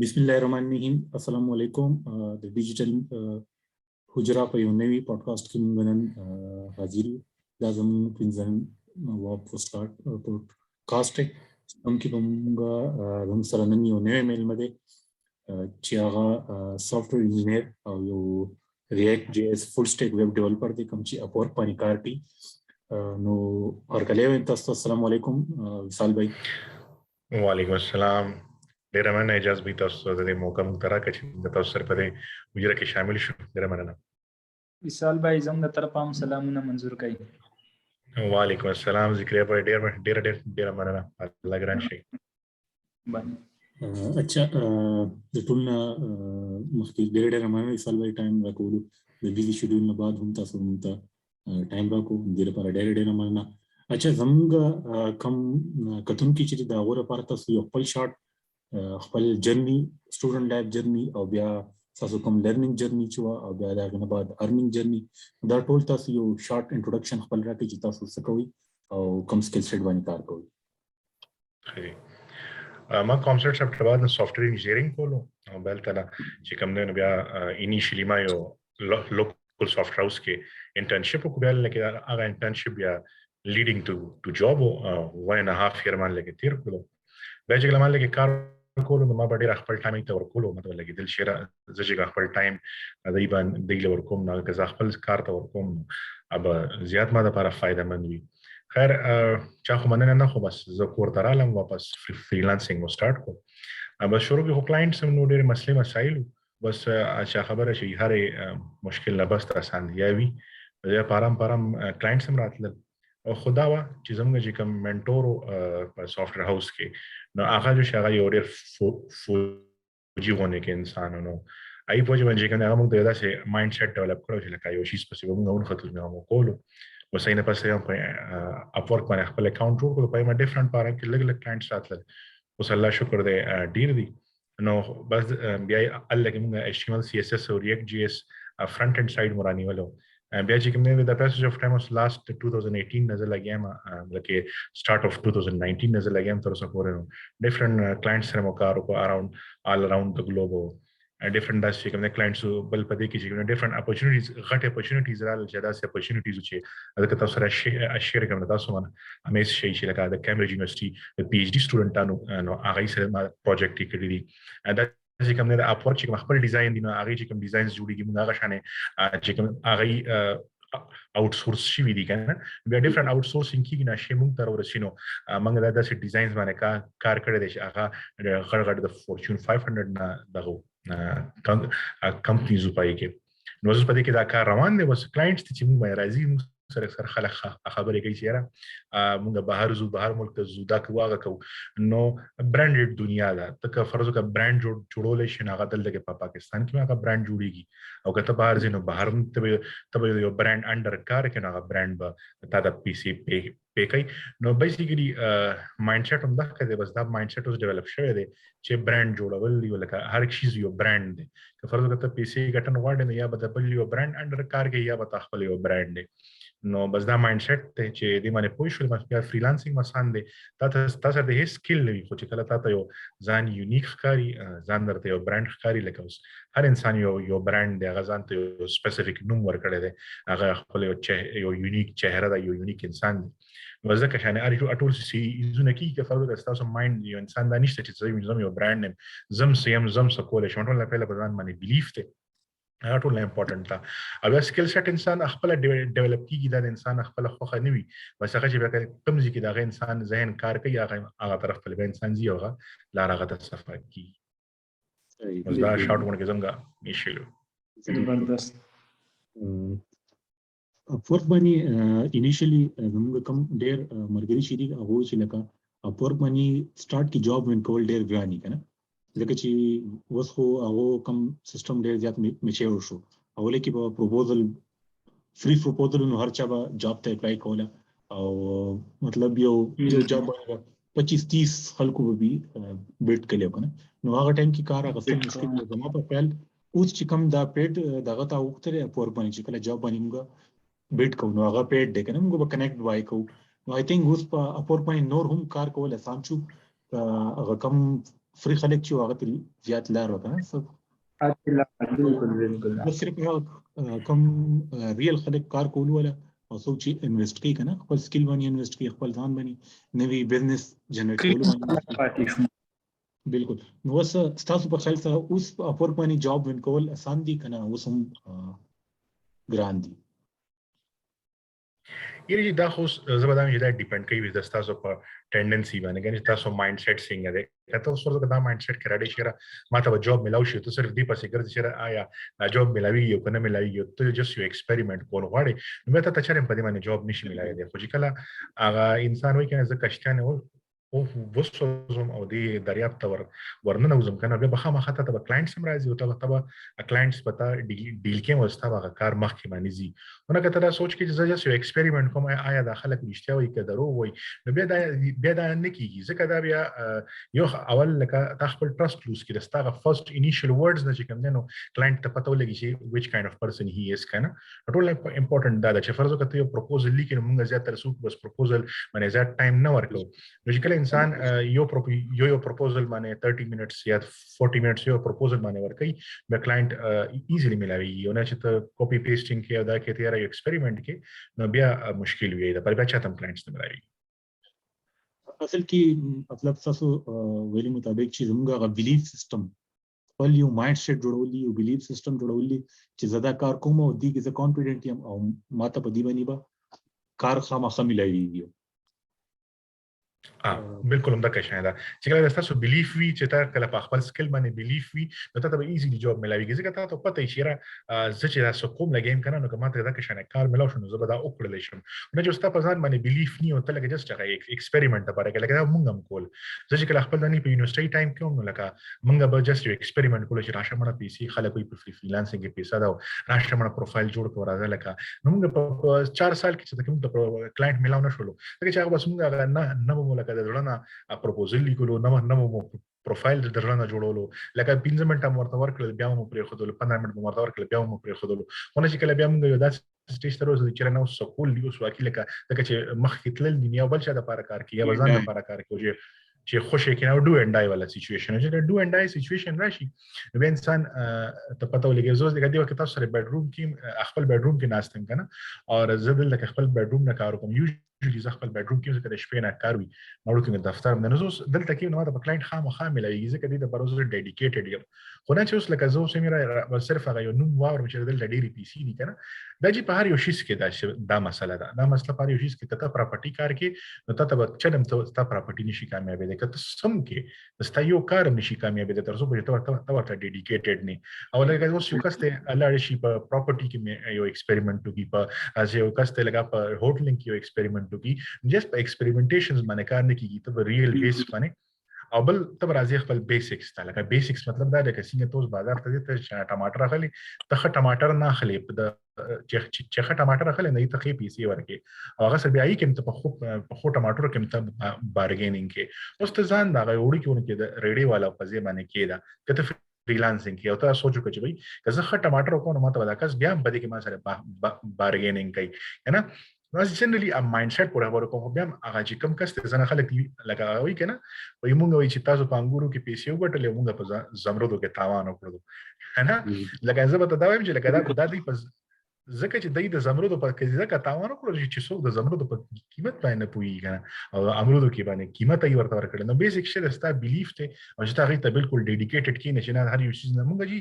बिस्मिल्लाहिर्रहमानिर्रहीम अस्सलाम वालेकुम د डिजिटल حجره په یو نوی پادکاسټ کې موږ نن حاضر یو. دا زموږ پنځم پادکاسټ دی هم کې موږ سره نن یو نوی میلمه دی چې هغه سافټویر انجینیر او یو ریاکټ جی اس فل سټیک ویب ډیولپر دی کوم چې اپورک باندې کار کوي. نو هرکلی وایم تاسو ته. السلام علیکم وصال بھائی. وعلیکم السلام. ډیره مننه اجازه به تاسو ته د موقع مخترا کچې د تاسو سره په دې وجره کې شامل شو. ډیره مننه. وصال بھائی زموږ طرفه هم سلامونه منظور کړئ. وعلیکم السلام. ذکر به ډیره مننه. الله ګران شي. اچھا د ټول مخکې ډیره مننه وصال بھائی ټایم راکولو. د بیزي شیډول نه بعد هم تاسو ته ټایم راکو د لپاره ډیره مننه. اچھا زموږ کم کتونکي چې د هغو لپاره تاسو یو خپل شارټ خپل جرني سټوډنټ لایف جرني او بیا تاسو کوم لرنینګ جرني چې او بیا د هغې نه بعد ارنینګ جرني دا ټول تاسو یو شارټ انټروډکشن خپل راکړئ چې تاسو څه کوئ او کوم سکل سیټ باندې کار کوئ. ما کوم سیټ سره بعد سافټویر انجینیرینګ کولو او بل کله چې کوم نه بیا انیشلی ما یو لوکل سافټ هاوس کې انټرنشپ وکړ. بیا لکه هغه انټرنشپ بیا leading to job 1.5 year man لګي تیر کولو. بیا چې کله لګي کار کولو نو ما ډېر خپل ټایم ته ورکولو. مطلب لګي دل شیره چې خپل ټایم دای باندې دی ورکوم نه که زه خپل کار ته ورکوم اب زیات ما لپاره فائدہ مند وي. خیر چا خو مننه نه خو بس زه کور ته رالم واپس فریلانسینګ مو سٹارټ کو. اب شروع کې کلاینټس هم نو ډېر مسایل بس چې خبره شي هر مشکل نه بس آسان دی وي. زه پارم کلاینټس هم راتل او خدا وا چې زموږ چې کوم منټور په سافټویر هاوس کې نو هغه چې هغه یو ډېر فوجیونه کې انسانونو آی په ځای باندې کنه موږ ته داسې مایند سیټ ډیولپ کړو چې لکه یو شی سپیسیفیک موږ خاطر نه مو کولو وسینه پسې هم په اپورک باندې خپل اکاونټ جوړ کړو. په ما ډیفرنٹ پاره کې لګ کلاینټس راتل اوس الله شکر دې ډیر دي نو بس بیا الله کې موږ HTML CSS او React JS فرنٹ اینڈ سایډ مرانی ولو. بیا چې کوم نه د پیسج اف ټایم اوس لاست 2018 نزل لګیم لکه سٹارټ اف 2019 نزل لګیم تر اوسه پورې نو ډیفرنٹ کلاینټس سره مو کار وکړو اراوند آل اراوند د ګلوب ډیفرنٹ داسې کوم نه کلاینټس بل پدې کې چې کوم ډیفرنٹ اپورچونټیز غټ اپورچونټیز رال چې داسې اپورچونټیز چې البته تاسو سره شیر کوم تاسو باندې امیز شي چې لکه د کیمبرج یونیورسيټي د پی ایچ ډي سټوډنټانو نو هغه سره پروجیکټ کړی دي چې کوم نه اپورک چې خپل ډیزاین دي نو هغه چې کوم ډیزاینز جوړیږي موږ هغه شانه چې کوم هغه آوټ سورس شي وی دي کنه بیا ډیفرنٹ آوټ سورسینګ کیږي نه شي موږ تر ورسینو موږ دا داسې ډیزاینز باندې کار کړی دی چې هغه غړ د فورچون 500 نه دغه کمپنیز په کې نو زه په دې کې دا کار روان دی. بس کلاینټس چې موږ راځي سره خلک خبرې کوي چې موږ بهر ملک ته زو دا کوغه کو نو برانډډ دنیا ده تک فرض وکړه برانډ جوړول شي نه غدل د پاکستان کې هغه برانډ جوړیږي او کته بهر ځینو بهر ته یو برانډ انډر کار کې هغه برانډ به تا د پی سی پی کوي. نو بیسیکلی مایند سیټ هم دا کوي بس دا مایند سیټ اوس ډیولپ شوی دی چې برانډ جوړول دی لکه هر شي یو برانډ دی. که فرض وکړه پی سی ګټن غواړي یا به بل یو برانډ انډر کار کې یا به خپل یو برانډ دی. نو بس دا مایند سیټ ته چې دې باندې پوه شو بیا فریلانسینګ مسان دی تاسو د هیڅ سکل نه وي خو چې کله تاسو یو ځان یونیک ښکاری ځان درته یو برانډ ښکاری لکه اوس هر انسان یو برانډ دی هغه ځان ته یو سپیسیفیک نوم ورکړی دی هغه خپل یو یونیک چهره دی یو یونیک انسان دی. وځکه شانه اټول سي زونه کی که فرض تاسو مایند یو انسان دا نشته چې زم یو برانډ نیم زم سکول شمټول په لپاره ځان باندې بیلیف ته دا ټول امپورټنت ده. او سکل سیټ انسان خپل ډیولپ کیږي دا انسان خپل خوخه نه وي بس هغه چې کوم ځکه دا انسان ذهن کار کوي هغه طرف په انسان زی هغه لار هغه ته صفات کی بس دا شارټ ونه کې څنګه میشلو زبردست. اپورک باندې انیشلی موږ کوم ډیر مرګري شي دي هغه چې لکه اپورک باندې سٹارټ کی جاب وین کول ډیر ګرانی کنه ځکه چې اوس خو هغه کوم سیستم ډیر زیات میچور شو اوله کې په پروپوزل فری پروپوزل نو هر چا به جاب ته اپلای کوله او مطلب یو جاب باندې 25-30 خلکو به بیٹ کړي کنه نو هغه ټایم کې کار هغه څه مشکل دی. زما په خیال اوس چې کوم دا پیډ دغه تا وخت لري اپورک باندې چې کله جاب باندې موږ بیٹ کوو نو هغه پیډ دی کنه موږ به کنیکټ وای کوو نو آی تھنک اوس په اپورک باندې نور هم کار کول آسان شو هغه کم فری خلک چې هغه ته زیات لار وکړه بالکل بس صرف کم ریل خلک کار کول ولا او څوک چې انویسټ کوي کنه خپل سکل باندې انویسټ کوي خپل ځان باندې نوی بزنس جنریټ کول باندې بالکل نو اوس تاسو په خیال سره اوس اپورک باندې جاب وین کول آسان دي کنه اوس هم ګران دي یعنی دا خو زبردم چې دا ډیپند کوي د تاسو په ټینډنسي باندې کنه تاسو مایند سیټ څنګه دی کته اوس ورته دا مایند سیټ کړی شي ما ته جاب ملاو شي ته صرف دې پسې ګرځي چې آیا دا جاب ملاوي یو کنه ملاوي یو ته جست یو ایکسپریمنت کول غواړي نو مته ته چرېم په دې باندې جاب نشي ملایي دی خو چې کله هغه انسان وایي کنه زه کشتانه او وسوزم او دی دریاب ته ورننه وزم کنه به خامخا ته به کلاینټ سم راځي او ته کلاینټس پتا ډیل کې وستا به کار مخ کې باندې زی ونه کته دا سوچ کې چې زه یو ایکسپریمنت کوم آیا داخله کې رښتیا وایي که درو وایي نو بیا دا نه کیږي ځکه دا بیا یو اول لکه تا خپل ټرست لوز کړي ستاسو فرست انیشل ورډز نه چې کوم نو کلاینټ ته پته ولګي چې which kind of person he is کنه ټول امپورټنت دا چې فرض وکړه یو پروپوزل لیکي موږ زیات تر څو بس پروپوزل باندې زیات ټایم نه ورکو نو چې انسان یو پروپوزل باندې 30 منټس یا 40 منټس یو پروپوزل باندې ورکړي به کلاینټ ایزیلی ملاوي یو نه چې ته کاپی پیسټینګ کې دا کې تیار یو ایکسپریمنت کې نو بیا مشکل وي دا پر بیا چاته کلاینټس نه ملاوي اصل کې مطلب تاسو ویلي مطابق چې زموږ بلیف سیستم خپل یو مایند سیټ جوړولي یو بلیف سیستم جوړولي چې زدا کار کوم او دی کې زه کانفیډنٹ یم او ماته په دی باندې به کار خامخا ملاوي بالکل هم دا کښه ده چې کله تاسو بلیف وی چې تا کله په خپل سکل باندې بلیف وی نو ته به ایزیلی جاب ملاوي ځکه ته پته یې چې زه چې تاسو کوم لګیم کنه نو کومه دا کښه نه کار ملاو شنو زه به دا وکړل شم نو چې تاسو په ځان باندې بلیف نه او ته لکه جست هغه ایکسپریمنت لپاره کې لکه موږ هم کول زه چې کله خپل دانی په یونیورسيټي ټایم کې نو لکه موږ به جست یو ایکسپریمنت کول چې راشه مړه پی سي خلک په فریلانسینګ کې پیسې دا راشه مړه پروفایل جوړ کړو راځه لکه موږ په 4 سال کې چې کوم ته کلاینټ ملاو نه شولو لکه چې هغه بس موږ نه مولکه د ځړنه پروپوزل لیکلو نو پروفایل درلانه جوړولو لکه 15 منټه مرته ورکړل بیا مو پرې خودلو 15 منټه مرته ورکړل بیا مو پرې خودلو ونه چې کله بیا موږ یو داس سټیج تر اوسه چې نو سکول یو سواکی لکه چې مخ کې تلل دنیا بل څه د لپاره کار کوي یا وزن لپاره کار کوي چې خوشی کې نو ډو اینډ ډای والا سچويشن چې ډو اینډ ډای سچويشن راشي نو انسان ته پته ولګي زوز دغه وخت تاسو سره بیډروم کې خپل بیډروم کې ناستم کنه او زه دلته خپل بیډروم نه کار کوم یوزلی ز خپل بیډروم کې ځکه د شپې نه کار وي مړو کې دفتر نه زوس دلته کې نو د کلاینټ خامخا ملایي ځکه د پروژه ډیډیکیټډ یم خو نه چې اوس لکه زه سمره صرف هغه یو نوم واورم چې دلته ډیری پی سي دي کنه دا چې په هر یو شیس کې دا مسله ده دا مسله په هر یو شیس کې ته پراپرټي کار کې نو ته چلم ته پراپرټي نشي کامیابې ده کته سم کې ستا یو کار نشي کامیابې ده تر څو به ته ډیډیکیټډ نه او لکه اوس یو کس ته الله شي په پراپرټي کې یو ایکسپریمنت وکي په از یو کس ته لګا په هوټلینګ کې یو ایکسپریمنت وکي جست په ایکسپریمنټیشنز باندې کار نه کیږي ته ریل بیس باندې او بل ته راځي خپل بیسکس ته لکه بیسکس مطلب دا د کسینه توس بازار ته ته ټماټر اخلي ته ټماټر نه اخلي په چې ټماټر اخلي نه ته خې پیسې ورکې او هغه سره بیا یې کوم ته په خو ټماټر کوم ته بارګینینګ کې اوس ته ځان دا وړي کې د ریډي والا په ځای باندې کېدا کته فریلانسینګ کې او ته سوچو چې بھائی که زه خټ ټماټر کوم نو ماته ودا کس بیا په دې کې ما سره بارګینینګ کوي کنه نو جنرالي ا مایند سیټ پورې ورو کوم بیا هغه چې کم کس ته ځنه خلک لګاوي کنه وای مونږ وای چې تاسو په انګورو کې پیسې وګټلې مونږ په زمرودو کې تاوان وکړو کنه لکه زه به دا وایم چې لکه دا دی په ځکه چې د زمرودو په کې ځکه تاوان وکړو چې څوک د زمرودو په قیمت باندې پوي کنه او امرودو کې باندې قیمت یې ورته ورکړل نو بیسیک شی د ستا بیلیف ته او چې هغه ته بالکل ډیډیکیټډ کې نه هر یو چیز نه مونږ جی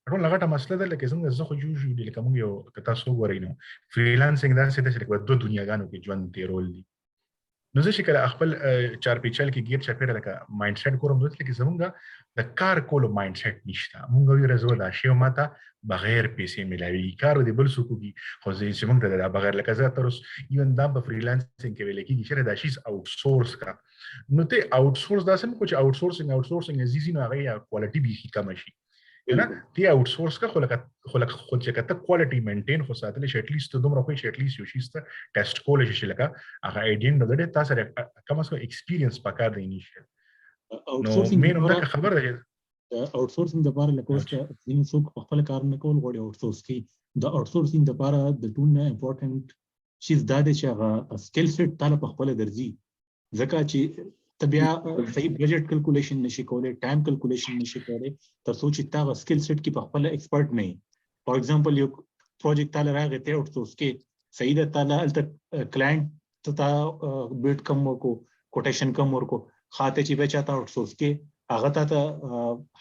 ټول لغټه مسله ده لکه څنګه زه خو یوزلی لکه موږ یو تاسو ورینو فریلانسینګ دا څه چې لکه دوه دنیاګانو کې ژوند تیرول دي نو زه چې کله خپل چار پیچل کې گیر چپیره لکه مایند سیټ کوم نو چې زمونږ د کار کولو مایند سیټ نشته مونږ یو رزو دا شی ماته بغیر پیسې ملایي کار دی بل څه کوي خو زه مونږ ته دا بغیر لکه زه تر اوس ایون دا په فریلانسینګ کې ویل کېږي چې دا شی اوټ سورس کا نو ته اوټ سورس دا سم کو چې اوټ سورسینګ عزیزي نو هغه کوالټي به کم شي نه تی اوټ سورس کا خلک چې کته کوالټي مینټین خو ساتل شي اټلیست دومره کوئی شي اټلیست یو شي ست ټیسټ کول شي لکه هغه ایډین نو د تاسو کوم څه ایکسپیرینس پکار دی نشي اوټ سورسینګ مینو دا خبره ده اوټ سورسینګ د لپاره لکه اوس ځین څوک خپل کار نه کول غواړي اوټ سورس کی د اوټ سورسینګ لپاره د ټول نه امپورټنت شي دا چې هغه سکل سیټ تعالی په خپل درځي ځکه چې ته بیا صحیح بجټ کیلکولیشن نشي کولای، ټایم کیلکولیشن نشي کولای تر څو چې تا سکل سیټ کې په خپل ایکسپرت نه وي. فار ایگزامپل یو پروجیکټ تعالی راغی ته اوټ سورس کې صحیح ده، تعالی الته کلاینټ ته بیټ کم ورکو، کوټیشن کم ورکو، خاطه چې به چاته اوټ سورس کې هغه ته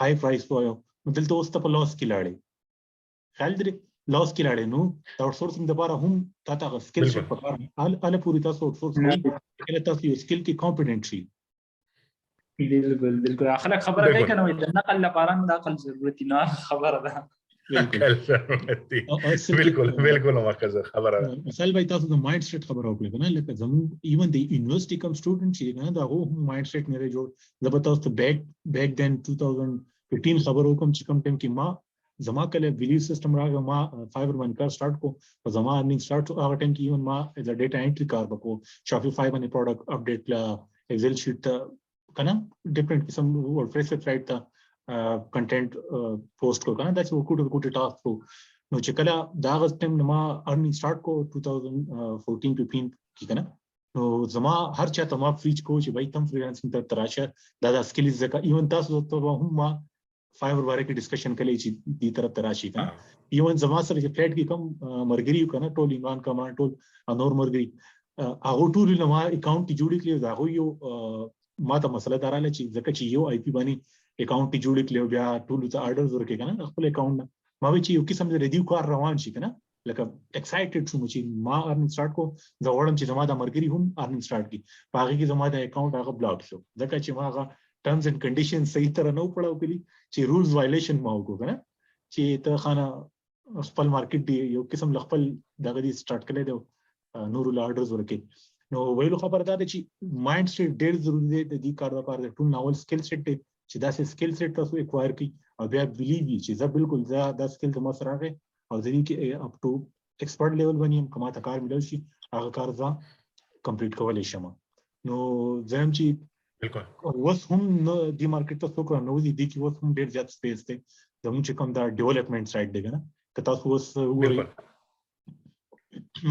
هاي پرایس وایو، نو دلته اوس ته په لاس کې لاړې خیال درې لاس کې لاړې نو دا اوټ سورسینګ لپاره هم تاسو سکل سیټ پکار ال پوری تاسو اوټ سورس کوئ کله تاسو یو سکل کې کمپیټنټ شي. بالکل خلک خبره کوي کنه د نقل لپاره د عقل ضرورت نه خبره ده. بالکل واقعا خبره ده. مثال به تاسو د مایند سیټ خبره وکړئ کنه، لکه زمو ایون د یونیورسيټي کم سټوډنټ چې کنه دا هو مایند سیټ نه جوړ زبر تاسو بیک دین 2015 خبرو کوم چې کوم ټیم کې ما زما کله ویلیو سیستم راغی، ما فایبر باندې کار سٹارټ کو او زما ارنینګ سٹارټ هغه ټیم کې ایون ما از ا ډیټا انټری کار وکړو، شاپیفای باندې پروډکټ اپډیټ لا ایکسل شیټ کنه ډیفرنٹ قسم ورډپریس ویب سایټ ته کنټینټ پوسټ کو کنه دا چې کوټه ټاسک کو نو چې کله دا غس ټیم ما ارنینګ سٹارټ کو 2014-15 کې کنه نو زما هر چا ته ما فریچ کو چې بھائی تم فریلانسینګ ته تراشه دا سکلز زکه ایون تاسو ته هم ما فایبر باره کې ډسکشن کړي چې دې طرف تراشي کنه ایون زما سره چې فلیټ کې کم مرګري کنه ټول ایمان کمان ټول انور مرګري هغه ټول نو ما اکاونټ جوړ کړی دا هو یو ما ته مسله دراله چې ځکه چې یو آی پی باندې اکاونټ جوړ کړی بیا ټول ته آرډرز ورکې کنه خپل اکاونټ ما وی چې یو قسم د ریډیو کار روان شي کنه لکه ایکسایټډ شوم چې ما ارنینګ سٹارټ کو زه وړم چې زما د مرګري هم ارنینګ سٹارټ کی باقي کې زما د اکاونټ هغه بلاک شو ځکه چې ما هغه ټرمز اینڈ کنډیشن صحیح طرح نه پړاو کړی چې رولز وایلیشن ما وکړو کنه چې ته خانه خپل مارکیټ دی یو قسم خپل دغه دی سٹارټ کړی دی نور آرډرز ورکې نو ویلو خبره ده چې مایند سیټ ډېر ضروري دی د دې کار لپاره ټول ناول سکل سیټ دی چې دا سکل سیټ تاسو ایکوایر کړئ او بیا بلیو چې زه بالکل دا سکل ته ما سره راغی او ځکه کې اپ ټو ایکسپرت لیول باندې کومه تا کار ملو شي هغه کار ځه کمپلیټ کولای شم نو زم چې بالکل اوس هم نو دی مارکیټ ته څوک نو دي کې اوس هم ډېر زیات سپیس دی زموږ چې کوم دا ډیولپمنٹ سایډ دی کنه که تاسو اوس وګورئ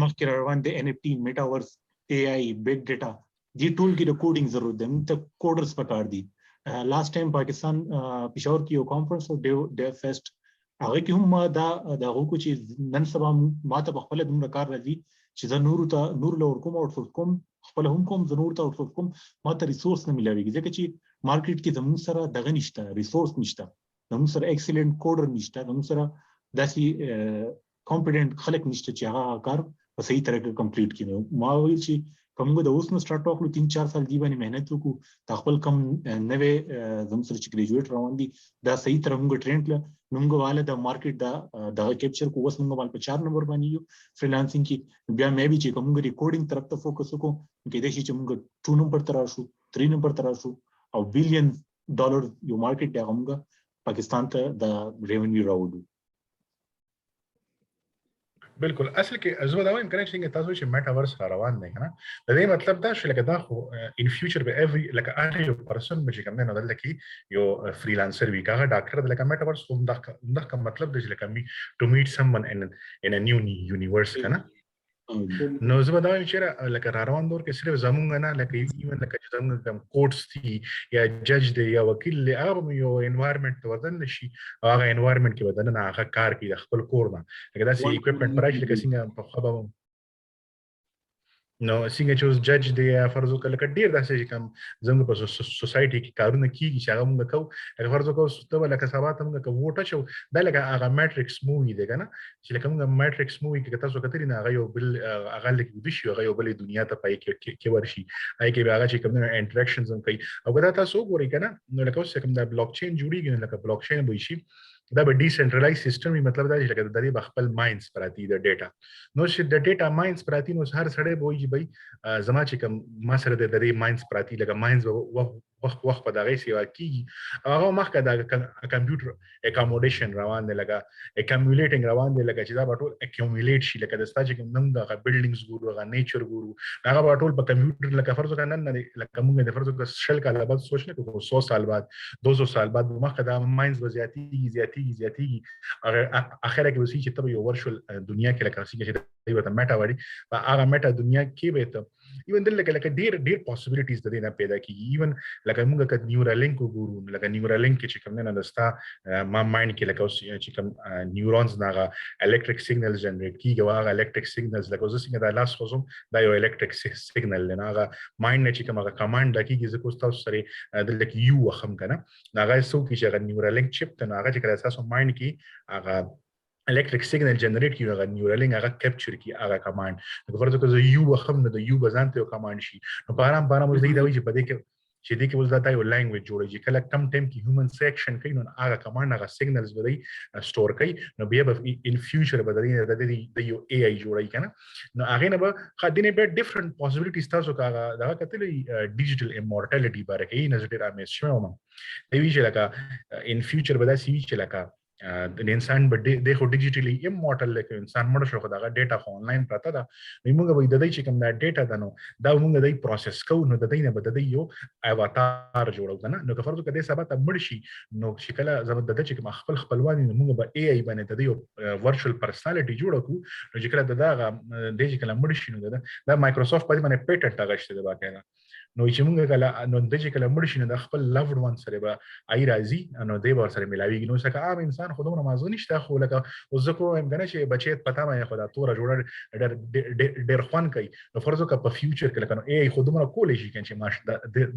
مخکې روان دی ان اف ټي میټاورس اي آی بیگ ډیټا دې ټول کې د کوډینګ ضرورت دی ته کوډرز پکار دي لاست ټایم پاکستان پېښور کې یو کانفرنس او ډیو فیسټ هغه کې هم ما دا هغه چې نن سبا ما ته خپل دومره کار راځي چې زه نور لور کوم او څه کوم خپل هم کوم ضرور ته او کوم ما ته ریسورس نه ملويږي ځکه چې مارکیټ کې زموږ سره دغه نشته ریسورس نشته زموږ سره ایکسلنٹ کوډر نشته زموږ سره داسي کمپیټنټ خلک نشته چې هغه کار په صحیح طریقه کمپلیټ کړي ما ویل چې کومه د اوس نو سٹارټ وکړو 3-4 سال دی باندې مهنت وکړو خپل کم نوې زموږ سره چې ګریجویټ روان دي دا صحیح طرح موږ ټرینډ له موږ واله د مارکیټ دا کیپچر کو اوس موږ په 4 نمبر باندې یو فریلانسینګ کې بیا مې به چې کوم ریکارډینګ طرف ته فوکس وکړو کې د شي چې موږ 2 نمبر تر راشو 3 نمبر تر راشو او $billion یو مارکیټ دی موږ پاکستان ته د ریونیو راوړو. بالکل اصل کې ازو دا وایم کنه چې تاسو چې میټاورس روان دی کنه د دې مطلب دا چې لکه دا خو ان فیوچر به ایوری لکه هر یو پرسن چې کوم نه دلته کې یو فریلانسر وی کاغه ډاکټر د لکه میټاورس کوم دا مطلب د لکه می ټو میټ سمون ان ا نیو یونیورس کنه نو زه به دا وایم چې لکه روان دور کې صرف زمونږ نه لکه ایون لکه چې زمونږ کوم کوټس دي یا جج دی یا وکیل دی هغه یو انوایرنمنت ودن شي هغه انوایرنمنت کې بدن نه هغه کار کوي د خپل کور نه لکه دا سي اکوپمنٹ پرایش لکه څنګه په خبره نو څنګه چې اوس جج دی فرض وکړه لکه ډیر داسې کوم زموږ په سوسایټي کې کارونه کیږي چې هغه موږ کوو فرض وکړو ته لکه سبا ته موږ کوو وټه شو دا لکه هغه میټرکس مووی دی کنه چې لکه موږ میټرکس مووی کې تاسو کتلی نه هغه یو بل هغه لکه د شي هغه یو بل دنیا ته پای کې ورشي هغه کې هغه چې کوم انټریکشنز هم کوي او دا تاسو وګورئ کنه نو لکه اوس کوم دا بلاک چین جوړیږي لکه بلاک چین به شي دا به ډیسنټرلایز سیستم مطلب دا چې لکه د دې خپل ماینز پراتی د ډیټا نو چې د ډیټا ماینز پراتی نو هر سړی به وایي بھائی زما چې کوم ما سره د دې ماینز پراتی لکه ماینز وخت په دغه سیوا کیږي هغه مخکې د کمپیوټر اکاموډیشن روان دی لکه اکامولیټینګ روان دی لکه چې دا ټول اکامولیټ شي لکه د ستا چې کوم نن د بلډینګز ګورو هغه نیچر ګورو هغه ټول په کمپیوټر لکه فرض وکړه نن لکه موږ د فرض وکړه شل کال بعد سوچ نه کوو 100 سال بعد 200 سال بعد مخکې دا ماینز زیاتیږي اخره کې وسی چې ته یو ورچوال دنیا کې لکه چې دی وته میټا وړي په هغه میټا دنیا کې به ته ایون دلته لکه ډیر پوسیبিলিټیز د دې نه پیدا کیږي ایون لکه موږ کله نیورالینک وګورو لکه نیورالینک چې کوم نه دستا ما مایند کې لکه چې کوم نیورونز ناغه الکتریک سیګنلز جنریټ کیږي واغه الکتریک سیګنلز لکه زه څنګه د لاس خوځم دا یو الکتریک سیګنل نه هغه مایند نه چې کومه کمانډ لکه زه کوم تاسو سره د لکه یو وخم کنه هغه سو کې چې هغه نیورالینک چپ ته هغه چې کله تاسو مایند کې هغه electric signal generate کی هغه نیورالینک هغه کیپچر کی هغه کمانډ نو فرض وکړه یو وخم نه د یو بزانته یو کمانډ شي نو بارام مو زه دا وی چې په دې کې چې دې کې ول دا یو لانګویج جوړیږي کله کم ټایم کې هیومن سیکشن کوي نو هغه کمانډ هغه سیګنلز بدای سٹور کوي نو بیا به ان فیوچر بدای د یو ای آی جوړی کنه نو هغه نه به خدینه به ډیفرنٹ پوسیبিলিټیز تاسو هغه دا کتلې ډیجیټل امورټیلیټي باره کې نه زړه امې شوم دی چې لکه ان فیوچر بدای سی چې لکه د انسان به د خو ډیجیټلی امورټل لکه انسان مړ شو خو دا ډیټا خو آنلاین پراته ده موږ به د دې چې کوم دا ډیټا ده نو دا موږ د پروسس کوو نو د دې نه به د یو اواتار جوړو کنه نو که فرض وکړه د سبا ته مړ شي نو شکل زموږ د چې کوم خپلوان موږ به ای آی باندې د یو ورچوال پرسنالټي جوړو نو چې کله دا د چې کله مړ شي نو دا مایکروسافټ په دې باندې پیټنټ اغشته ده باکره نو چې موږ کله نو د چې کله مړ شي نو د خپل لوډ وان سره به ای راځي نو دی به سره ملاویږي نو څنګه عام انسان خودمون مازغ نشته خو لکه وزکو هم کنه چې بچی پتا مې خدا تور جوړ ډېر خوان کوي نو فرض وکړه په فیوچر کې لکه ای خودمون کولې شي کنه چې ماش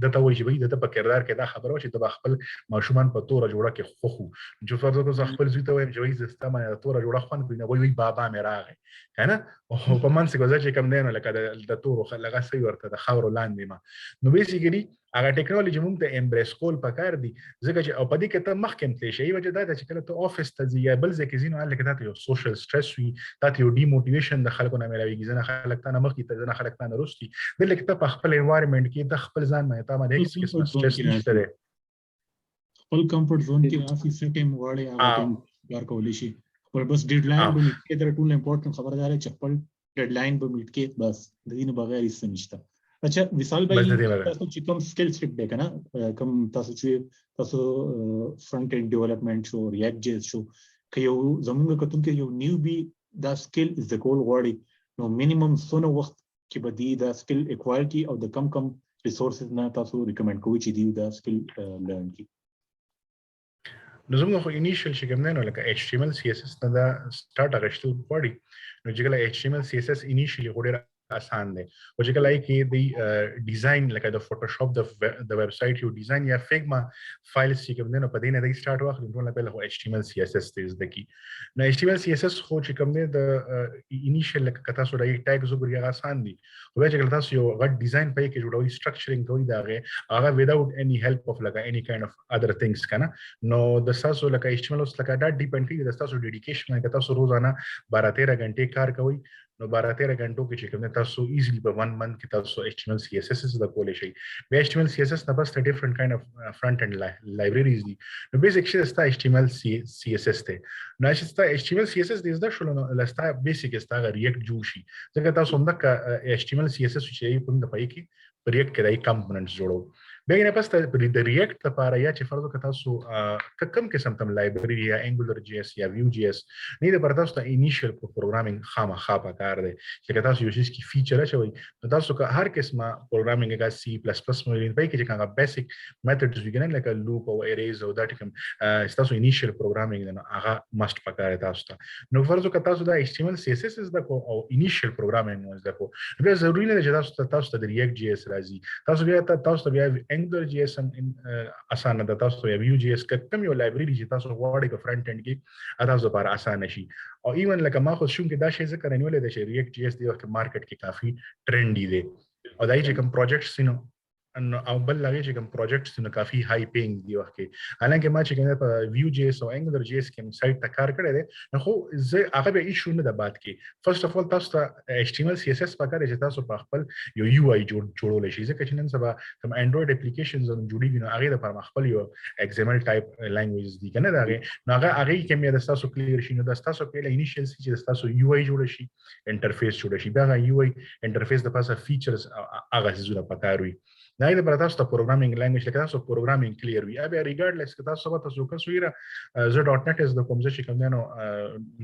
د ته وایي چې د په کردار کې دا خبره چې د خپل ماشومان په تور جوړه کې خوخو جو فرض وکړه خپل زوی ته وایم چې وایي زستا مې تور جوړه خوان کوي نو وایي بابا مې راغی کنه او په منځ کې ځکه کوم نه لکه د تور خلګه سوي ورته د خاور لاندې ما نو بیسیکلی هغه ټیکنالوژي موږ ته امبریس کول پکار دي ځکه چې او په دې کې ته مخکې تللی شي وجه دا چې کله ته افیس ته ځې یا بل ځای کې ځې نو هلته کې دا یو سوشل سټرس وي دا یو ډیموټیویشن د خلکو نه ملاویږي ځنه خلک ته نه مخکې ته ځنه خلک ته نه وروستي دلته کې ته په خپل انوایرمنټ کې د خپل ځان باندې ته باندې هیڅ قسم سټرس نشته دی خپل کمفورټ زون کې راشي سټیم غواړي هغه ټیم کار کولی شي خپل بس ډیډلاین به میټ کې درته ټول امپورټنت خبردار چې خپل ډیډلاین به میټ کې بس د دې نه بغیر هیڅ نشته اچھا وصال بھائی تاسو چې کوم سکل سټ دی کنه کوم تاسو چې تاسو فرنٹ اینڈ ډیولپمنٹ شو ریاکټ جی شو که یو زموږ کتون کې یو نیو بی دا سکل از د کول غواړي نو مینیمم سونه وخت کې به دی دا سکل اکوالټي او د کم ریسورسز نه تاسو ریکمند کوئ چې دی دا سکل لرن کی نو زموږ خو انیشل چې کوم نه لکه HTML CSS نه دا سٹارټ اغشتل پړی نو چې کله HTML CSS انیشلی غوډه آسان دی او چې کله کې دی ډیزاین لکه د فوټوشاپ د ویب سټ یو ډیزاین یا فیګما فایلز چې کوم نه په دې نه دی سٹارټ واخلي نو په لغه HTML CSS تیز دکی نو HTML CSS خو چې کوم نه د انیشل لکه کتا سو دای ټیګ زوګری آسان دي او چې کله تاسو یو غټ ډیزاین پې کې جوړوي سټرکچرینګ کوي دا هغه without any help of like any kind of other things کنه نو د تاسو لکه HTML اوس لکه دا ډیپند کوي د تاسو ډیډیکیشن لکه تاسو روزانه 12-13 غنټې کار کوي نو 12-13 غنټو کې چې کوم تاسو ایزلی په 1 منث کې تاسو HTML CSS د کولې شي به HTML CSS نه بس ډیفرنٹ کایند اف فرنٹ اینڈ لایبرریز دي نو بیسیک شي ستا HTML CSS ته نو چې ستا HTML CSS دې زده شول نو لستا بیسیک ستا ریاکټ جوړ شي ځکه تاسو هم د HTML CSS چې په دې پای کې ریاکټ کې دای کمپوننټس جوړو بیا نه پس د ریاکټ لپاره یا چې فرض وکړه تاسو کم قسم تم لایبرری یا انګولر جی اس یا ویو جی اس نه د پرتاست انیشل پروګرامینګ خامخا پکار دی چې تاسو یو شي کی فیچر اچوي نو تاسو که هر قسمه پروګرامینګ کا C++ مولین پای کې چې څنګه بیسیک میتھډز وګڼل لکه لوپ او اریز او دا ټکم تاسو انیشل پروګرامینګ نه هغه ماست پکار تاسو ته نو فرض وکړه تاسو د HTML CSS زده کو او انیشل پروګرامینګ زده کو بیا ضروري نه چې تاسو ته د ریاکټ جی اس راځي تاسو بیا Angular JS آسان ده تاسو یا Vue JS کوم یو لایبرری چې تاسو غواړئ په فرنٹ اینډ کې تاسو لپاره آسان شي او ایون لکه ما خو شوم کې دا شی ذکر نیولې ده چې React JS دی وخت مارکیټ کې کافي ټرندي دی او دای چې کوم پروجیکټس نو او بل لږه چې کوم پروجیکټس نو کافي های پینګ دی وخت کې حالانکه ما چې کوم په Vue JS او Angular JS کې سایت ته کار کړی دی نو خو زه هغه به ایشو نه د بات کې فرست اف اول تاسو ته HTML CSS پکاره چې تاسو په خپل یو UI جوړول شي ځکه چې نن سبا کوم Android applications هم جوړیږي نو هغه د پر خپل یو XML type languages دي کنه دا نو هغه کې مې د تاسو کلیر شي نو د تاسو په انیشل چې د تاسو UI جوړ شي انټرفیس جوړ شي بیا UI انټرفیس د پاسه فیچرز هغه زونه پکاروي دا د پر تاسو ته پروګرامینګ لانګویج لکه تاسو پروګرامینګ کلیر وي بیا ریګارډلس که تاسو به تاسو کوم سویره z.net از د کوم ځای چې کوم نو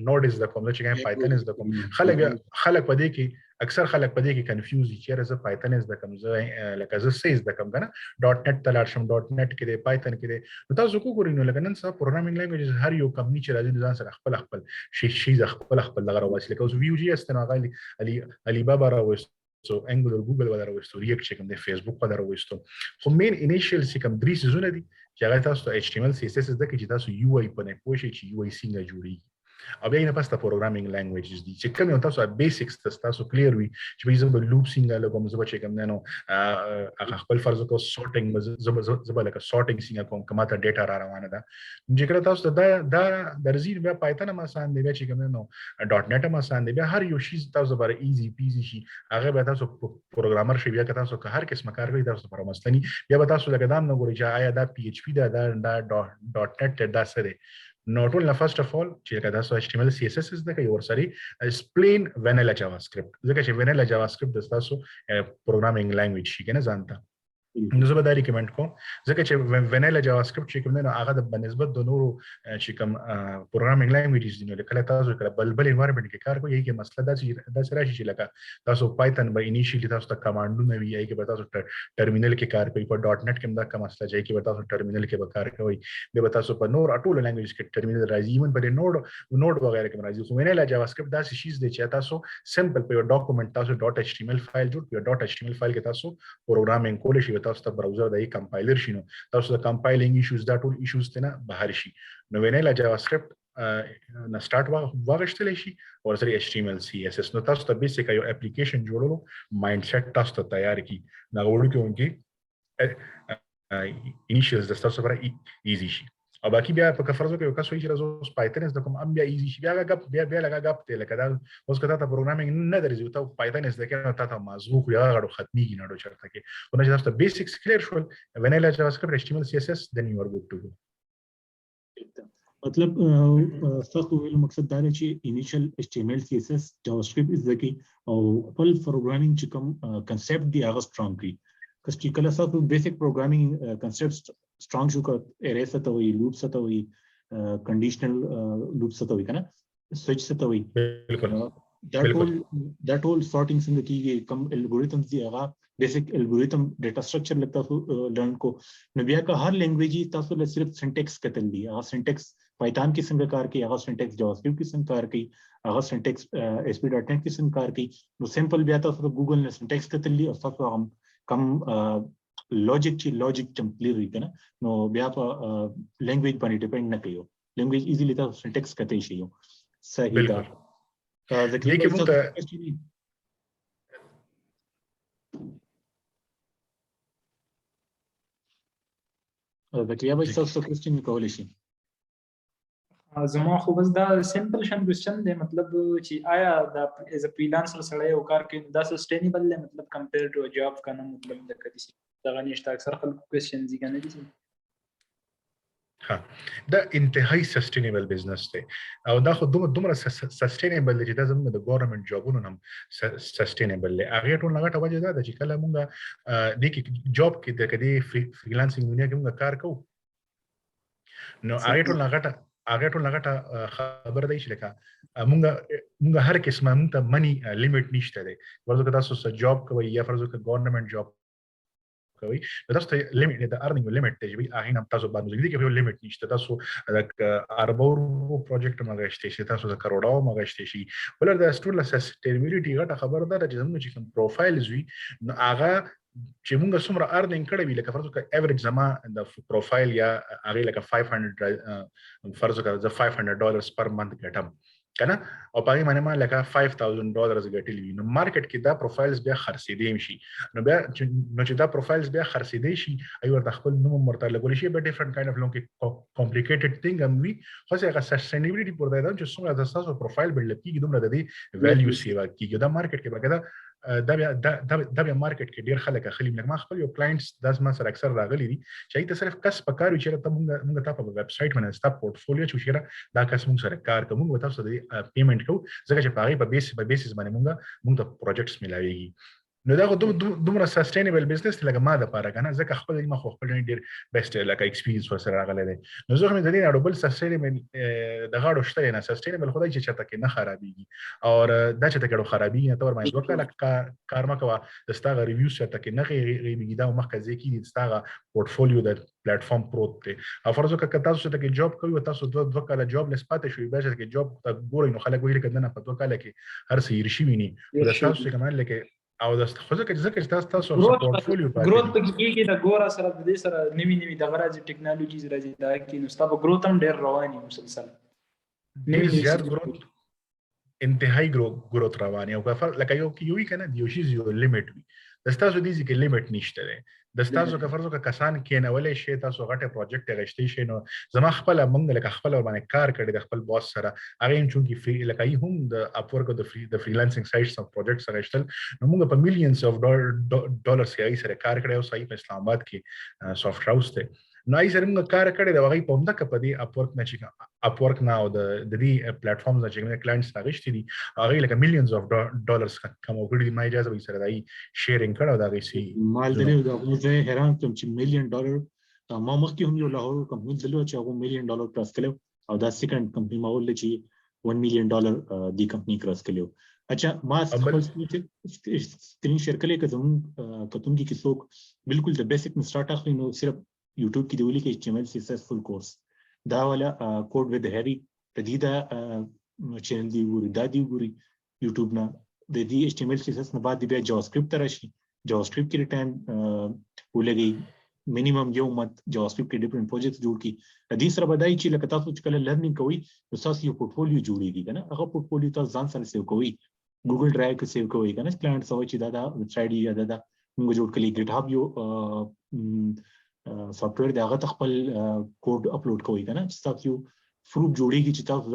نود از د کوم ځای چې پایتون از د کوم خلک په دې کې اکثر خلک په دې کې کنفیوز دي چې زه پایتن از د کوم زه لکه زه سیز د کوم کنه ډاٹ نت تلار شم ډاٹ نت کې د پایتن کې د نو تاسو کو ګورئ نو لکه نن سبا پروګرامینګ لینګویجز هر یو کمپنی چې راځي ځان سره خپل شي خپل دغه راوځي لکه اوس ویو جی اس ته غالي علي بابا راوځي سو انګولر ګوګل ولا راوځو ریاکټ چې کوم د فیسبوک ولا راوځو خو مین انیشل چې کوم درې سيزونه دي چې هغه تاسو ته HTML CSS د کې چې تاسو یو آی په نه پوه شئ چې یو آی څنګه جوړیږي او بیا نه پاسته پروګرامینګ لینګویجز دي چې کوم تاسو بیسیکس تاسو کلیر وي چې به زما لوپ څنګه لګوم زما چې کوم نه نو هغه خپل فرض کو سورټینګ زما لکه سورټینګ څنګه کوم کما ته ډیټا را روانه ده چې کله تاسو دا درځي بیا پایتن ما آسان دی بیا چې کوم نو ډاٹ نت ما آسان دی بیا هر یو شی تاسو لپاره ایزی پیزی شي هغه به تاسو پروګرامر شي بیا که تاسو که هر قسم کار کوي تاسو لپاره مستنی بیا به تاسو لکه دام نه ګورئ چې آیا دا PHP دا ډاٹ نت دا سره not only first of all چې دا سو HTML CSS د کوي ورسره is plain vanilla JavaScript ځکه چې vanilla JavaScript د تاسو پروګرامینګ لینګویج شي کنه ځانته نو زه به دا ریکمند کوم ځکه چې vanilla JavaScript چې کوم نه هغه د بنسبت د نورو چې کوم پروګرامینګ لینګویجز دي نو کله تاسو کله بل انوایرنمنت کې کار کوئ یی کې مسله دا چې راشي چې لکه تاسو پایتن به انیشلی تاسو ته کمانډونه وی یی کې به تاسو ټرمینل کې کار کوئ په ډاٹ نت کې دا کوم مسله چې کې به تاسو ټرمینل کې به کار کوئ به تاسو په نور ټول لینګویج کې ټرمینل راځي ایون په نوډ وغیرہ کې راځي خو vanilla JavaScript دا شي دی چې تاسو سمپل په یو ډاکومنت تاسو .html فایل جوړ په .html فایل کې تاسو پروګرامینګ کول شي تاسو ته براوزر د کمپایلر شي نو تاسو د کمپایلینګ ایشوز دا ټول ایشوز ته نه بهر شي نو vanilla JavaScript نه سٹارټ واغشتل شي او سره HTML CSS نو تاسو ته بیسیک یو اپلیکیشن جوړولو مایند سیټ تاسو ته تیار کی دا وړو کې انیشیلز د تاسو لپاره ایزی شي او باقي بیا په فرض کې یو کس وایي چې راځو پایتن از د کوم ام بیا ایزی شي بیا لګا غپ ته لکه دا اوس کته ته پروګرامینګ نه درځي ته پایتن از د کې ته مازغو یا غړو ختمي نه ډو چرته کې او نه چې تاسو بیسیکس کلیر شول vanilla JavaScript HTML CSS then you are good to go مطلب تاسو ویل مقصد دا دی چې انیشل HTML CSS JavaScript از د کې او خپل پروګرامینګ چې کوم کنسپټ دی هغه سترونګ کی کس چې کله تاسو بیسیک پروګرامینګ کنسپټ سترونګ شو ک ارے ته وی لوپ ته وی کنډیشنل لوپ ته وی کنه سوئچ ته وی بالکل دا ټول سورټینګ څنګه کیږي کوم الګوریتمز دی هغه بیسیک الګوریتم ډیټا سټرکچر لګتا تاسو لرن کو نو بیا که هر لینګویج تاسو له صرف سنټیکس کتل دی هغه سنټیکس پایتان کې څنګه کار کوي هغه سنټیکس JavaScript کې څنګه کار کوي هغه سنټیکس ASP.NET کې څنګه کار کوي نو سمپل بیا تاسو ګوګل نه سنټیکس کتل دی او تاسو هم کم لوجیک کمپلیټ وي کنه نو بیا په لینګویج باندې ډیپند نه کوي لینګویج ایزیلی تاسو سنټیکس کته شي صحیح دا ځکه کې موږ بکیا به تاسو کوېسچن کولای شي زما خو بس دا سمپل شن کوېسچن دی مطلب چې آیا دا ایز ا فریلانسر سره یو کار کوي دا سسټینیبل دی مطلب کمپیر ټو جاب کنه مطلب د کدي شي دا غنښت اکثر خلک کوېسچن دي کنه دي ها دا انتهایی سسټینیبل بزنس دی او دا خو دومره سسټینیبل دی چې دا زموږ د ګورنمنت جابونو هم سسټینیبل دی هغه ټول هغه وجه دا چې کله موږ د کې جاب کې د کدي فریلانسینګ دنیا کې موږ کار کوو نو هغه ټول هغه خبر دی چې لکه موږ هر قسمه موږ ته منی لیمټ نشته دی ورته که تاسو سره جاب کوئ یا فرض وکړئ ګورنمنت جاب کوي تاسو ته لیمټ د ارنینګ لیمټ دی چې هغه هم تاسو باندې دې کې یو لیمټ نشته تاسو د اربور پروجیکټ مغشته شي تاسو د کروڑاو مغشته شي ولر د سټول سسټینبیلیټي غټه خبر ده چې زموږ چې کوم پروفایلز وي نو هغه چې موږ څومره ارنینګ کړی وي لکه فرض وکړه ایوریج زما د پروفایل یا هغه لکه 500 فرض وکړه ز $500 پر منث ګټم کنه او پای باندې ما لکه $5,000 ګټلی نو مارکیټ کې دا پروفایلز بیا خرڅېدې شي نو بیا چې دا پروفایلز بیا خرڅېدې شي ایو ورته خپل نوم مرته لګول شي به ډیفرنٹ کایند اف لون کې کمپلیکیټډ ثینګ هم وي خو هغه سسټینبیلیټي پر دا چې څومره تاسو پروفایل بلډ کیږي دومره د دې ویلیو سیوا کیږي دا مارکیټ کې بګدا دا بیا مارکیټ کې ډیر خلک اخلي ما خپل یو کلاینټس داس ما سره اکثر راغلي دي چې ته صرف کس پکارو چې ته موږ ته په ویب سټ باندې ستا پورټفولیو چې شیره دا کس موږ سره کار کوو موږ تاسو د پیمنٹ کوو ځکه چې په بیسس باندې موږ ته پروجیکټس ملایوي نو دا دومره سستینبل بزنس لکه ما د پاره کنه ځکه خپل ما خپل ډیر بیسټ لکه ایکسپیرینس ورسره راغلی دی نو زه هم د دې اړو بل سستینبل د غاړو شته نه سستینبل خدای چې چاته کې نه خرابېږي او دا چې ته کړو خرابېږي ته ور باندې وکړه کار مکوا د ستاغه ریویوز چاته کې نه غیږي دا مخکې ځکه د ستاغه پورټفولیو د پلیټفارم پروت دی او فرض وکړه که تاسو ته کې جاب کوي تاسو دوه کاله جاب لس پاتې شوي بیا چې جاب ګورئ نو خلک ویل کړه نه په دوه کاله کې هر څه یې رشي ویني دا تاسو کمان لکه او د خو ځکه تاسو پورټفولیو ګروث پکې کېږي د ګورا سره د دې سره نوي د غراځي ټیکنالوژیز راځي دا کې نو ستاسو ګروث هم ډېر رواني مسلسل ډېر زیات ګروث انتهایی ګروث رواني او لکه یو کنه د یو شی یو لیمټ وي د تاسو دې کې لیمټ نشته دی د تاسو که فرض وکړه کسان کې نه ولې شي تاسو غټه پروجیکټ غشتي شي نو زما خپل موږ لکه خپل باندې کار کړی د خپل باس سره هغه هم چې فری لکه هم د اپورک د فریلانسینګ سایټس او پروجیکټس غشتل نو موږ په میلیونز اف ډالرز یې سره کار کړی او صحیح په اسلام آباد کې سافټ هاوس ته نو یې سره موږ کار کړی دا هغه په همدا کې په دې اپورک نه او د دې پلیټفارمز چې موږ کلاینټس غشتي دي هغه لکه میلیونز اف ډالرز کوم وګړي ما اجازه وي سره دای شیرینګ کړو دا غي مال دی دا زه حیران کوم چې $1 مليون ما مخکې هم یو لاهور کمپنی دلو چې هغه $1 مليون کراس کړو او دا سیکنډ کمپنی ما ول چې $1 مليون دی کمپنی کراس کړو اچھا ما خپل سکرین شیر کړل کوم کتونګي کې څوک بالکل د بیسیک نه سٹارټ اخلي نو صرف یوټیوب کې دی ولي کې HTML سکسسفل کورس دا ولا کوډ وذ هری تدیدا چینل دی ګوري دا دی ګوري یوټیوب نه د دې HTML سکسس نه بعد بیا جاوا سکرپټ راشي جاوا سکرپټ کې ټایم ولګي minimum یو مت جاوا سکرپټ کې ډیفرنٹ پروجیکټس جوړ کی د دې سره بدای چې لکه تاسو چې کله لرنینګ کوي نو تاسو یو پورټفولیو جوړیږي کنه هغه پورټفولیو تاسو ځان سره سیو کوي ګوګل ډرایو کې سیو کوي کنه کلاینټ سوي چې دا ویب سټ یا دا موږ جوړ کړی ګټ هاب یو سافټویر دا هغه خپل کوډ اپلوډ کوي کنه تاسو یو فروټ جوړیږي چې تاسو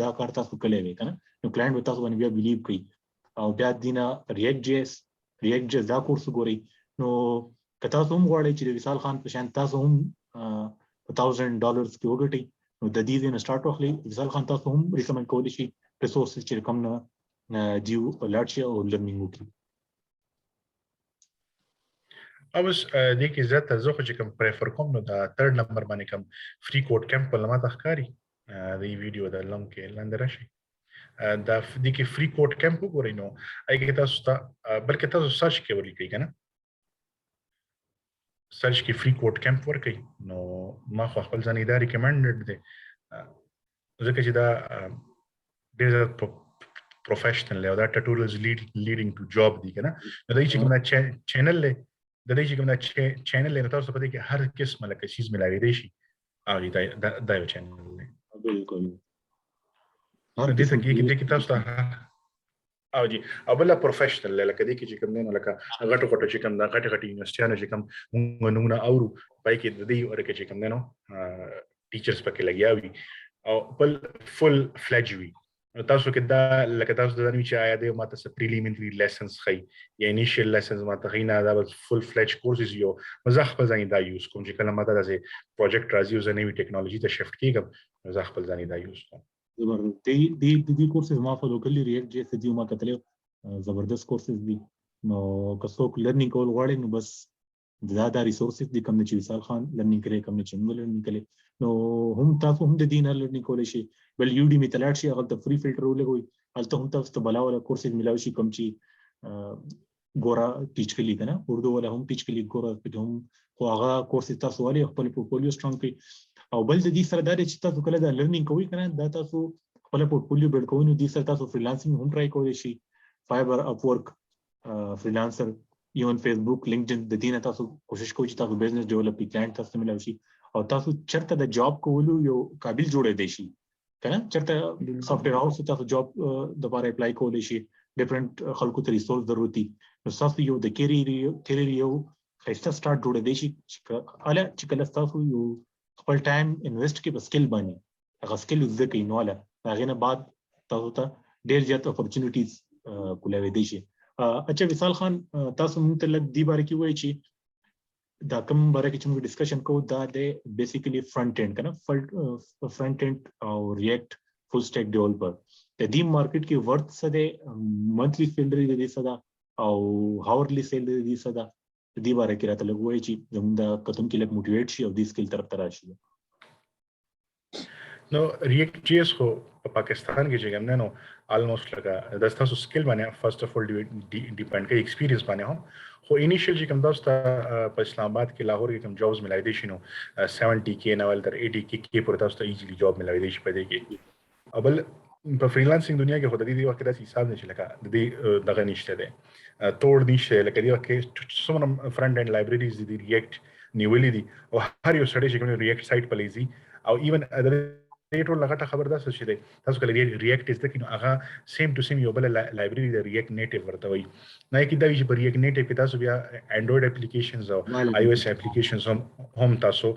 دا کار تاسو کولای وي کنه نو کلاینټ به تاسو باندې بیا بلیو کوي او بیا دینا ریاکټ جی اس دا کورس ګوري نو که تاسو هم غواړئ چې د وصال خان په شان تاسو هم $1,000 کې وګټئ نو د دې نه سٹارټ واخلئ وصال خان تاسو هم ریکمند کولی شي ریسورسز چې کوم نه دیو لاړ شي او لرنینګ وکړي اوس دې کې زیاته زه خو چې کوم پریفر کوم نو دا تھرد نمبر باندې کوم فری کوډ کیمپ په لمه تخکاری د ویډیو د لنک کې لاندې راشي دا دې کې فری کوډ کیمپ وګورئ نو هغه تاسو ته بلکې تاسو سرچ کې ولیکئ کنه سرچ کې فری کوډ کیمپ ورکئ نو ما خو خپل ځان دا ریکمندډ دی ځکه چې دا ډېر پروفیشنل او دا ټوټوریالز لیډینګ ټو جاب دی کنه نو دا چې کوم چینل له د دې چې کوم چینل له تاسو په دې کې هر قسم لکه چیز ملاوي دی شي او دا یو چینل دی بالکل هر دې ته کې تاسو ته او جی او بل پروفیشنل لکه دې کې چې کوم نه لکه غټو چې کوم دا غټ یونیورسيټیانو چې کوم موږ نمونه اورو پای کې د دې ورکه چې کوم نه ټیچرز پکې لګیاوي او بل فل فلج وی تاسو کې دا لکه تاسو د نوې چې آیا د ماته پریلیمینری لیسنز خي یا انیشل لیسنز ماته غینا دا فل فلج کورسز یو مزه خپل ځان دا یوز کوم چې کله ماته د پروجیکټ راځي او نوې ټیکنالوژي ته شفت کیږم مزه خپل ځان دا یوز کوم زبردست دي کورسز ما فالو کړل ریاکټ جی اس دی ما کتل زبردست کورسز دي نو که څوک لرنینګ کول غواړي نو بس دا ریسورسز دي کوم چې وصال خان لرنینګ کوي کوم چې موږ لرنینګ کوي نو هم تاسو هم د دین لرنینګ کولای شي بل یوډی می تلاړ شي هغه د فری فلټر ولګوي هلته هم تاسو ته بلا ولا کورسز ملاوي شي کوم چې ګورا ټیچ کلی کنه اردو ولا هم ټیچ کلی ګورا په هم خو هغه کورسز تاسو والی خپل پورټفولیو سترونګ کړئ او بل د دې سره دا چې تاسو کله دا لرنینګ کوئ کنه دا تاسو خپل پورټفولیو بلډ کوئ نو دې سره تاسو فریلانسینګ هم ټرای کوئ شي فایبر اپورک فریلانسر ایون فیسبوک لینکډین د دې نه تاسو کوشش کوئ چې تاسو بزنس ډیولپ کړئ کلاینټ تاسو ملاوي شي او تاسو چرته د جاب کولو یو قابل جوړې دی شي کنه چرته سافټویر هاوس تاسو جاب د لپاره اپلای کولای شي ډیفرنٹ خلکو ته ریسورس ضرورت دي نو تاسو یو د کیریئر یو خسته سٹارټ جوړې دی شي اله چې کله تاسو یو خپل ټایم انویسټ کې په سکل باندې هغه سکل زده کوي نو له هغه نه بعد تاسو ته ډېر زیات اپورچونټیز کولای دی شي اچھا وصال خان تاسو موږ ته لږ دی باره کې وایي چې دا کوم باره کې چې موږ ډسکشن کوو دا د بیسیکلی فرنٹ اینڈ کنه فرنٹ اینڈ او ریاکټ فل سټیک ډیولپر د دې مارکیټ کې ورث څه ده منثلی سیلری د دې څه ده او هاورلی سیل دي صدا دې باره کې راته لږ وایي چې زموږ د کتونکي لږ موټیویټ شي او دې سکل طرف ته راشي. نو ریاکټ جی اس خو په پاکستان کې چې کوم نه نو آلموست لکه د تاسو سکل باندې فرست اف اول ډیپند کوي ایکسپیرینس باندې هم خو انیشل چې کوم تاسو په اسلام آباد کې لاهور کې کوم جابز ملای دي شنو 70k نه ول تر 80k کې پر تاسو ته ایزیلی جاب ملای دي شي په دې کې. اول په فریلانسینګ دنیا کې خو د دې وخت داسې حساب نشي لکه د دې دغه نشته ده توړ نشته لکه دې وخت څومره فرنٹ اینڈ لایبرریز دي ریاکټ نیولې دي او هر یو سړی چې کوم ریاکټ سایت په لیزي او ایون ټول لغه خبر ده څه شي دی تاسو کله ریاکټ از د کینو هغه سیم ټو سیم یو بل لایبرری د ریاکټ نیټیو ورته وي نه کې دا چې په ریاکټ نیټیو کې تاسو بیا انډراید اپلیکیشنز او آی او اس اپلیکیشنز هم تاسو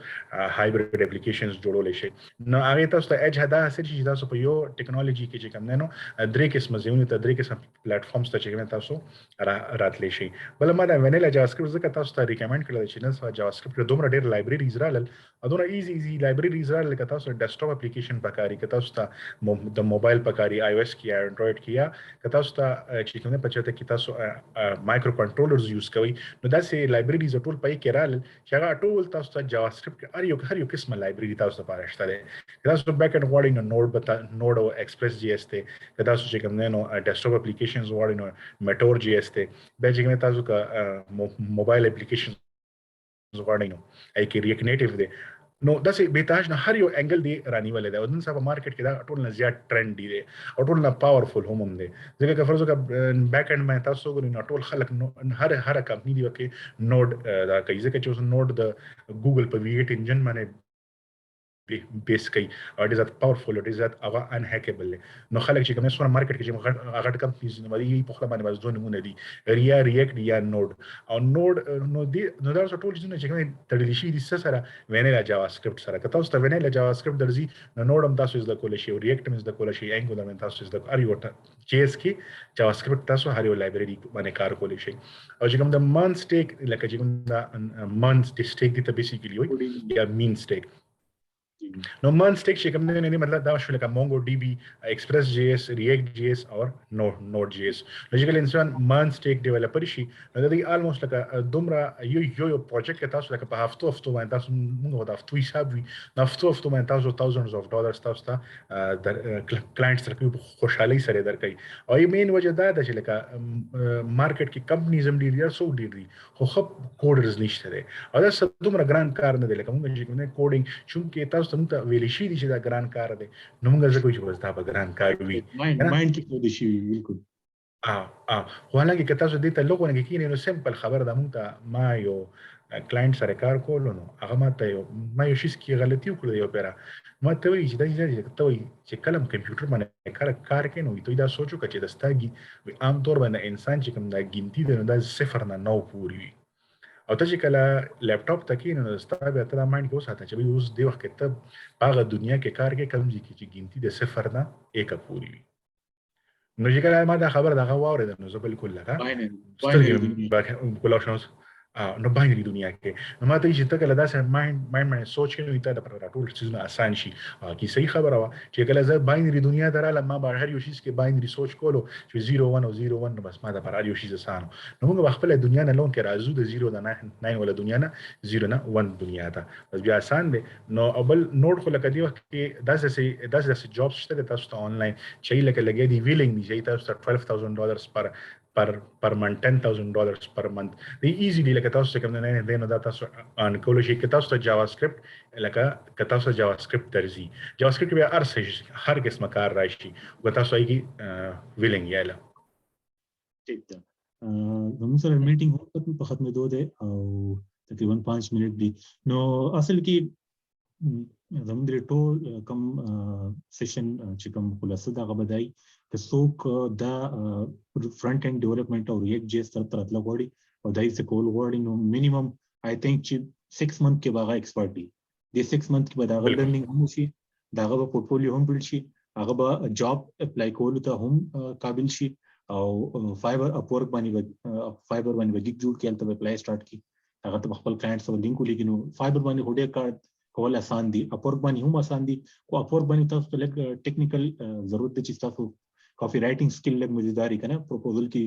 هایبرید اپلیکیشنز جوړولای شي نو هغه تاسو ته اج هدا سره چې تاسو په یو ټیکنالوژي کې چې کوم نه نو درې قسم زیونه ته درې قسم پلیټفارمز ته چې کوم تاسو راتلی شي بل ما دا وینیلا جاوا سکرپټ زکه تاسو ته ریکمند کړل چې نن سبا جاوا سکرپټ دومره ډېر لایبرریز رالل دومره ایزی لایبرریز رالل که تاسو ډیسکټاپ اپلیکیشن پکاري که تاسو ته د موبایل پکاري آی او اس کې انډراید کې یا که تاسو ته چې کومه پچته کې تاسو مایکرو کنټرولرز یوز کوي نو داسې لایبرریز ټول پای کې رالل چې هغه ټول تاسو ته جاوا سکرپټ هر یو قسمه لایبرری تاسو ته پاره ده تاسو بیک اینڈ غواړئ نو نوډ او ایکسپریس جی اس ته که تاسو چې کوم نو ډیسکټاپ اپلیکیشنز غواړئ نو میټور جی اس ته به چې کوم تاسو کا موبایل اپلیکیشنز غواړئ نو ای کې ریاکټ نیټیو ده نو داسې بیتاج نه هر یو انګل دی رانیولې ده او نن سبا مارکیټ کې دا ټول نه زیات ټرند دی او ټول نه پاورفل هم دی ځکه که فرض وکړه بیک اینڈ باندې تاسو وګورئ نو ټول خلک هر کمپنی دی وکي نوډ دا کوي ځکه چې اوس نوډ د ګوګل په وی 8 انجن باندې بیس کوي او ډیزات پاورفل ډیزات هغه ان هیکیبل نو خلک چې کوم څونه مارکیټ کې چې هغه کمپنیز نه مری په خپل باندې وځو نمونه دي ریاکټ یا نوډ او نوډ نو دا ټول چې کوم تړل شي د سره وینیلا جاوا سکرپټ سره که تاسو ته وینیلا جاوا سکرپټ درځي نو نوډ هم تاسو زده کول شي او ریاکټ هم زده کول شي انګولر هم تاسو زده اړ یو جی اس کې جاوا سکرپټ تاسو هر یو لایبرری باندې کار کول شي او چې کوم د مانث ټیک لکه چې کوم د مانث ټیک دي ته بیسیکلی وي یا مین ټیک نو مان سټیک چې کوم نه مطلب دا شو لکه مونګو ډي بي ایکسپریس جی اس ریاکټ جی اس او نوډ جی اس لوجیکل انسان مان سټیک ډیولپر شي نو د دې آلموست لکه دومره یو پروجیکټ کې تاسو لکه په هفتو باندې تاسو موږ د هفتو حساب وي د هفتو باندې تاسو thousands of dollars تاسو ته کلاینټ سره خوشحالي سره درکې او یې مین وجه دا ده چې لکه مارکیټ کې کمپنیز هم ډیر سو ډیر دي خو خپ کوډرز نشته دي او دا دومره ګران کار نه دی لکه موږ چې کومه کوډینګ چې تاسو ته ویل شي دي چې دا ګران کار دی نو موږ ځکه چې وځ دا به ګران کار وي مایند کې خو دي شي بالکل خو هلکه که تاسو دې ته لوګونه کې کینې نو سمپل خبر ده موږ ته ما یو کلاینټ سره کار کول نو هغه ماته ما یو شي کې غلطي وکړه یو پیرا ما ته وی چې دا ته وی چې کلم کمپیوټر باندې کار کوي نو ته دا سوچو چې د ستاګي عام طور باندې انسان چې کوم دا ګنتی دی نو دا 0 نه 9 پوری وي او ته چې کله لپټاپ ته کینې نو ستا به ته مایند کې وساته چې اوس دی وخت ته هغه دنیا کې کار کې کم ځکه چې ګنتی د 0 نه 1 پوری وي نو چې کله ما دا خبر دغه واورید نو زه بالکل لګا باینری نو باینری دنیا کې نو ما ته چې ته کله داسې مایند سوچ کې نو ته د پر ټول چیزونه آسان شي کی صحیح خبره وا چې کله زه باینری دنیا دراله ما به هر یو شي کې باینری سوچ کولو چې 0 1 او 0 1 نو بس ما د پر هر یو شي آسان نو موږ خپل دنیا نه لون کې راځو د 0 نه 9 ولا دنیا نه 0 نه 1 دنیا ته بس بیا آسان دی نو اول نوٹ خو لکه دی وخت کې داسې جابس شته تاسو ته آنلاین چې لکه لګي دی ویلینګ دی چې تاسو ته $12,000 per month, $10,000 per month. They easily like تاسو کوم نه نه دا تاسو ان کول شي که تاسو ته جاوا سکرپټ لکه که تاسو جاوا سکرپټ درځي جاوا سکرپټ بیا هر قسم کار راشي او تاسو یې ویلینګ یاله ٹھیک ده زموږ سره میټینګ هم په ختمېدو ده او تقریبا 5 منټ دي نو اصل کې زموږ د ټول کم سیشن چې کوم خلاصه دا غبدای که څوک دا فرنٹ اینڈ ډیولپمنٹ او ریاکټ جی اس طرف ته راتلل غواړي او دای څه کول غواړي نو مینیمم آی تھنک چې 6 منت کې باغه ایکسپرټ دی د 6 منت کې به دا لرنینګ هم شي دا غو پورټفولیو هم بل شي هغه به جاب اپلای کول ته هم قابل شي او فایبر اپورک باندې وګیګ جوړ کېل ته اپلای سٹارټ کی هغه ته خپل کلاینټ سره لینک ولیکینو فایبر باندې هډه کارت کول آسان دي اپورک باندې هم آسان دي کو اپورک باندې تاسو ته لګ ټیکنیکل ضرورت دي چې تاسو کافی رائټینګ سکل لګ مزیداری کنه پروپوزل کی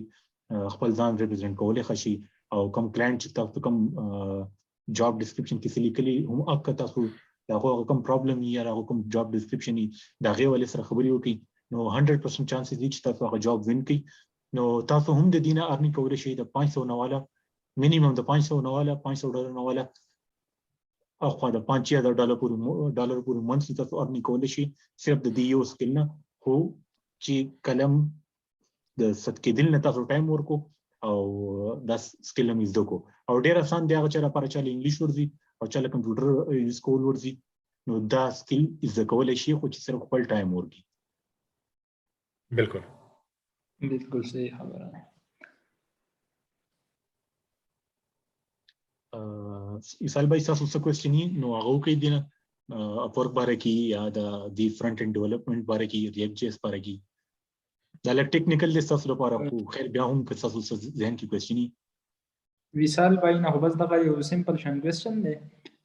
خپل ځان ریپرزینټ کولای خشي او کوم کلاینټ چې تاسو کوم جاب ډسکرپشن کې لیکلي هم اګه تاسو دا کوم پرابلم یا کوم جاب ډسکرپشن دا غي ولې سره خبري وکي نو 100% چانسز دي چې تاسو هغه جاب وین کړئ نو تاسو هم د دینه ارنینګ کولای شئ د 500 نواله مینیمم د 500 نواله $500 نواله او خو د $5000 پورې منثلی تاسو ارنینګ کولای شئ صرف د دې یو سکل نه خو چې کلم د ست کېدل نه تاسو ټایم ورکو او دا سکل هم زده کو او ډیر آسان دی هغه چې لپاره چې انګلیش ورزي او چې کمپیوټر یوز کول ورزي نو دا سکل زده کولای شي خو چې صرف خپل ټایم ورکي بالکل صحیح خبره ایسال بھائی تاسو څه کوېسچن نو هغه کوي دینه اپورک باره کې یا د فرنٹ اینڈ ډیولپمنٹ باره کې ریاکټ جی اس باره کې دا لږ ټیکنیکل دی تاسو لپاره خو خیر بیا هم که تاسو ذهن کې کوېسچن وصال بھائی نه بس دغه یو سمپل شان کوېسچن دی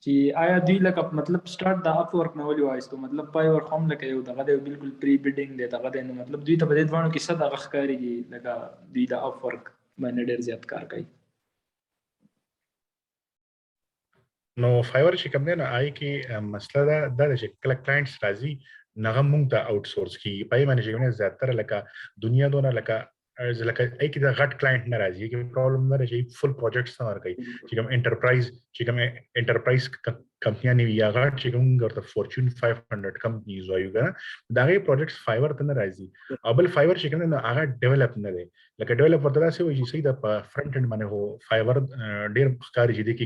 چې آیا دوی لکه مطلب سٹارټ د اپ ورک نه ولې وایستو مطلب پای ور قوم لکه یو دغه دی بالکل پری بیډینګ دی دغه دی نو مطلب دوی ته په دې ځوانو کې څه دغه ښکارېږي لکه دوی د اپ ورک باندې ډېر زیات کار کوي نو فایور چې کوم دی نو آی کې مسله دا چې کله کلاینټس راځي نغه مونږ ته آوټ سورس کی پای باندې چې موږ زیاتره لکه دنیا دونه لکه ای کې دا غټ کلاینټ نه راځي کې پرابلم نه راځي فل پروجیکټس نه ورکړي چې کوم انټرپرایز کمپنیان یا غټ چې کوم ورته فورچون 500 کمپنیز وایو دا غي پروجیکټس فایور ته نه راځي او بل فایور چې کوم نه هغه ډیولپ نه دی لکه ډیولپر ته څه وایي چې د فرنٹ اینڈ باندې هو فایور ډیر ښکاری چې د کې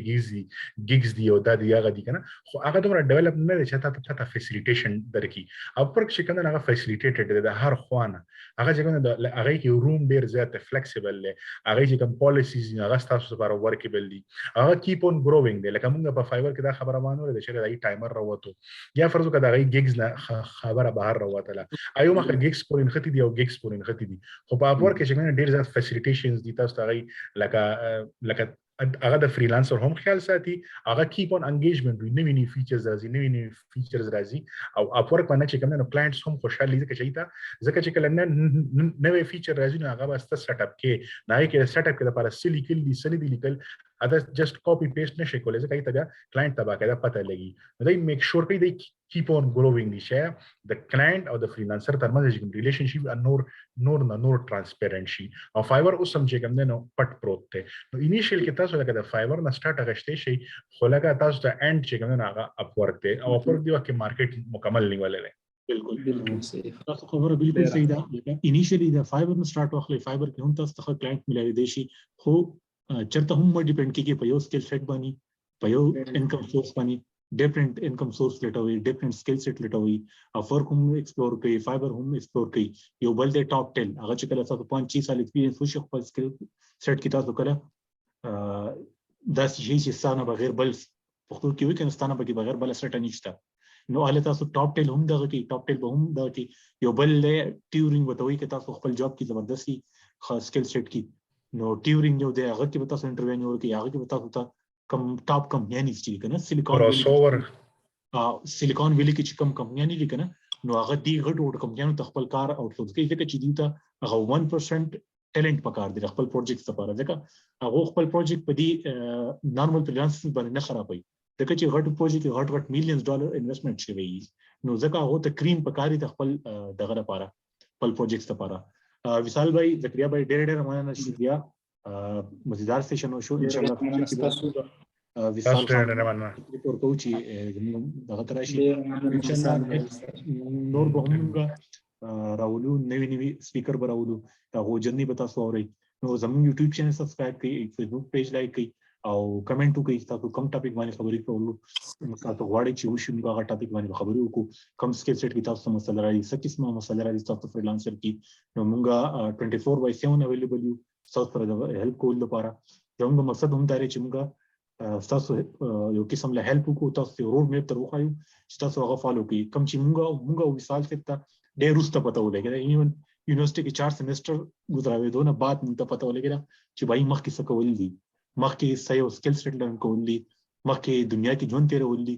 گیگز دی او دا دی هغه دی کنه خو هغه دومره ډیولپ نه دی چې تاسو فیسیلیټیشن درکې او پر چې کنه هغه فیسیلیټیټډ دی د هر خوانه هغه چې کنه هغه کې روم ډیر زیات فلیکسیبل دی هغه چې کوم پالیسیز هغه تاسو لپاره ورکیبل دي هغه کیپ اون گروینګ دی لکه موږ په فایور کې دا خبره مانو د چې دای ټایمر راوته یا فرض وکړه دغه گیگز نه خبره بهر راوته ایو مخه گیگز پورین ختی دی او گیگز پورین ختی دی خو په اپور کې چې ډیر زیات فیسیلیټیشنز دي تاسو ته لکه هغه د فریلانسر هم خیال ساتي هغه کیپ اون انګیجمنت وي نوی فیچرز راځي نوی فیچرز راځي او اپورک باندې چې کوم نو کلاینټس هم خوشاله دي ځکه چې کله نوی فیچر راځي نو هغه بس سیټ اپ کې نه کې سیټ اپ کې لپاره سلی لیکل ادا جست کاپی پیسټ نشي کولای ځکه ایته بیا کلاینټ تبا کې پته لګي نو دای میک شور کوي دای کیپ اون گروینګ دي چې د کلاینټ او د فریلانسر ترمنځ چې ریلیشنشپ نور ترانسپیرنٹ شي او فایور اوس هم چې کوم نو پټ پروت ته نو انیشیل کې تاسو لکه د فایور نه سٹارټ غشته شي خو لکه تاسو ته اینڈ چې کوم نه هغه اپورک ته او اپورک دی وکه مارکیټ مکمل نیولې بالکل صحیح تاسو خبره بالکل صحیح ده انیشیلی د فایبر نه سٹارټ واخلې فایبر کې هم تاسو ته کلاینټ ملایي دي شي خو چرته هم ډیپند کیږي په یو سکل سیټ باندې په یو انکم سورس باندې ډیفرنٹ انکم سورس لټوي ډیفرنٹ سکل سیټ لټوي افورک هم ایکسپلور کوي فایبر هم ایکسپلور کوي یو بل د ټاپ 10 هغه چې کله تاسو 5-6 سال ایکسپیرینس وشي خپل سکل سیټ کې تاسو کله دا چې ستانه بغیر بل پختو کې وي کنه ستانه بغیر بل سیټ نشته نو اله تاسو ټاپ 10 هم دغه کې ټاپ 10 به هم دغه کې یو بل ټیورینګ وتوي کې تاسو خپل جاب کې زبردستي خاص سکل سیټ کې نو ټیورینګ یو دی هغه کې به تاسو انټرویو نه ورکړي هغه کې به تاسو ته کم ټاپ کمپنی چې کنه سیلیکون ویلی کې چې کم کمپنی دي کنه نو هغه دی غټ کمپنیانو ته خپل کار اوټسورس کوي ځکه چې دوی ته هغه 1% ټیلنٹ پکار دي خپل پروجیکټ لپاره ځکه هغه خپل پروجیکټ په دې نارمل فریلانسر باندې نه خرابوي ځکه چې غټ پروجیکټ غټ $millions انویسټمنټ شوی نو ځکه هغه ته کریم پکاري د خپل دغه لپاره خپل پروجیکټ لپاره وصال بھائی زکریا بھائی ډېر مننه شکریہ مزیدار سیشن شو ان شاء الله وصال ریپورټ کوچی دغه تراشي ان شاء الله نور به هم راولو نوی سپیکر براولو هغه جنني به تاسو اورئ نو زموږ یوټیوب چینل سبسکرایب کړئ فیسبوک پیج لایک کړئ او کمنټ وکړئ تاسو کوم ټاپک باندې خبرې کولو تاسو غواړئ چې وشي موږ هغه ټاپک باندې خبرې وکړو کوم سکل سیټ کې تاسو مسله راځي څه قسمه مسله راځي تاسو فریلانسر کې نو موږ 24/7 اویلیبل یو تاسو پر هیلپ کول لپاره زموږ مقصد هم دا دی چې موږ تاسو یو قسم له هیلپ وکړو تاسو روډ میپ تر وخایو چې تاسو هغه فالو کړئ کوم چې موږ وصال سره ډېر وروسته پته ولګي ایون یونیورسيټي کې 4 سیمستر گزارې دونه بعد موږ ته پته ولګي چې بای مخکې څه کول دي مخکې سایو سکل سیټ لرن کول دي مخکې دنیا کې ژوند تیرول دي